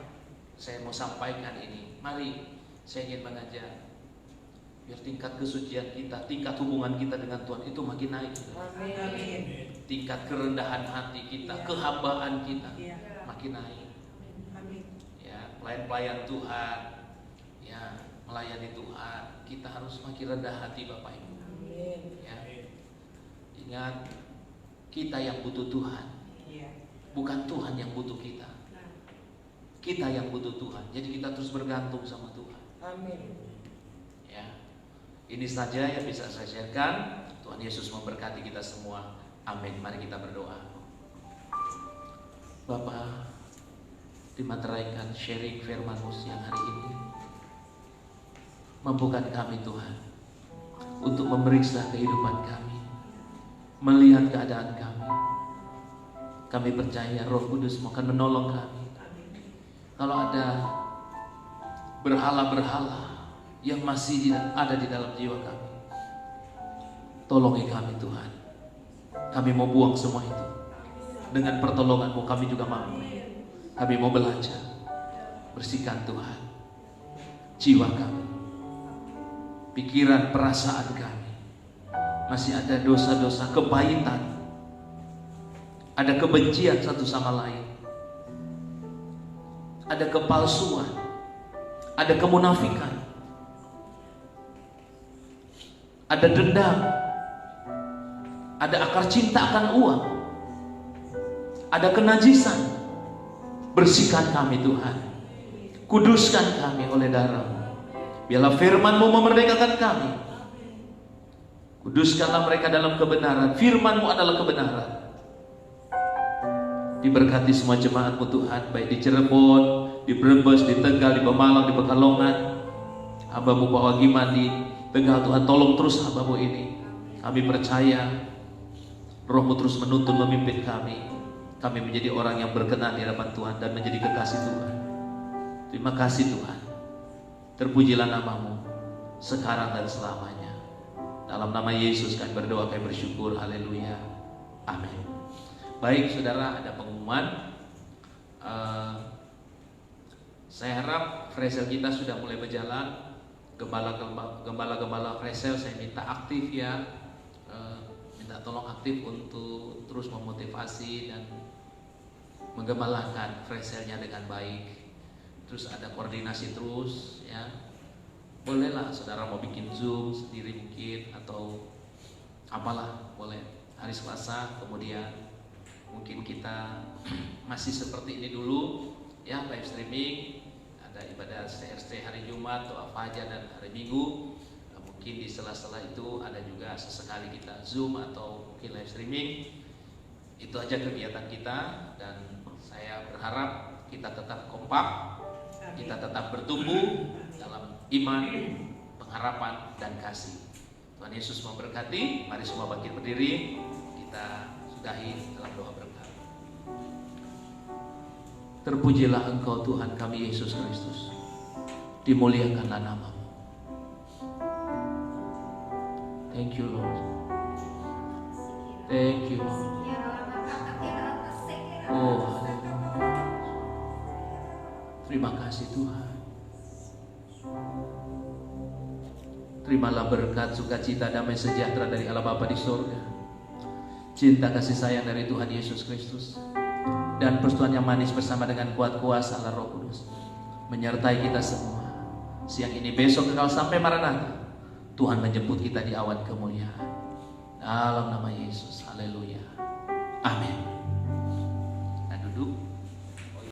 Saya mau sampaikan ini. Mari, saya ingin mengajak biar tingkat kesucian kita, tingkat hubungan kita dengan Tuhan itu makin naik. Amin. Tingkat kerendahan hati kita, kehambaan kita Ya. makin naik. Amin. Ya, pelayan-pelayan Tuhan, ya, melayani Tuhan, kita harus makin rendah hati Bapak Ibu. Amin. Ya. Ingat, kita yang butuh Tuhan, Ya. bukan Tuhan yang butuh kita. Kita yang butuh Tuhan. Jadi kita terus bergantung sama Tuhan. Amin. Ya. Ini saja yang bisa saya sharekan. Tuhan Yesus memberkati kita semua. Amin. Mari kita berdoa. Bapa, dimateraikan sharing firman-Mu siang hari ini. Mampukan kami Tuhan untuk memeriksa kehidupan kami, melihat keadaan kami. Kami percaya Roh Kudus akan menolong kami. Kalau ada berhala-berhala yang masih ada di dalam jiwa kami, tolongi kami Tuhan. Kami mau buang semua itu. Dengan pertolongan-Mu kami juga mampu. Kami mau belajar. Bersihkan Tuhan jiwa kami, pikiran, perasaan kami. Masih ada dosa-dosa, kepahitan, ada kebencian satu sama lain, ada kepalsuan, ada kemunafikan, ada dendam, ada akar cinta akan uang, ada kenajisan. Bersihkan kami Tuhan, kuduskan kami oleh darah-Mu. Biarlah firman-Mu memerdekakan kami. Kuduskanlah mereka dalam kebenaran. Firman-Mu adalah kebenaran. Diberkati semua jemaat-Mu Tuhan, baik di Cirebon, di Brebes, di Tegal, di Pemalang, di Pekalongan. Hamba-Mu Pak Wagiman di Tegal, Tuhan tolong terus hamba-Mu ini. Kami percaya Roh-Mu terus menuntun, memimpin kami. Kami menjadi orang yang berkenan di hadapan Tuhan dan menjadi kekasih Tuhan. Terima kasih Tuhan. Terpujilah nama-Mu sekarang dan selamanya. Dalam nama Yesus kami berdoa, kami bersyukur. Haleluya. Amin. Baik saudara, ada pengumuman. Saya harap Fresel kita sudah mulai berjalan. Gembala-gembala Fresel saya minta aktif ya, minta tolong aktif untuk terus memotivasi dan menggembalakan Freselnya dengan baik. Terus ada koordinasi terus ya. Bolehlah saudara mau bikin Zoom sendiri mungkin atau apalah, boleh hari Selasa. Kemudian mungkin kita masih seperti ini dulu ya, live streaming. Ada ibadah CRC hari Jumat, doa fajar dan hari Minggu. Mungkin di sela-sela itu ada juga sesekali kita Zoom atau mungkin live streaming. Itu aja kegiatan kita, dan saya berharap kita tetap kompak, kita tetap bertumbuh dalam iman, pengharapan, dan kasih. Tuhan Yesus memberkati. Mari semua bangkit berdiri, kita sudahi dalam doa berkat. Terpujilah Engkau Tuhan kami Yesus Kristus, dimuliakanlah nama-Mu. Thank you Lord. Thank you Lord. Oh, terima kasih Tuhan. Terimalah berkat, sukacita, damai sejahtera dari Allah Bapa di surga, cinta kasih sayang dari Tuhan Yesus Kristus, dan persekutuan yang manis bersama dengan kuat kuasa Allah Roh Kudus menyertai kita semua siang ini, besok, kekal sampai Maranatha. Tuhan menjemput kita di awan kemuliaan. Dalam nama Yesus, haleluya, amin.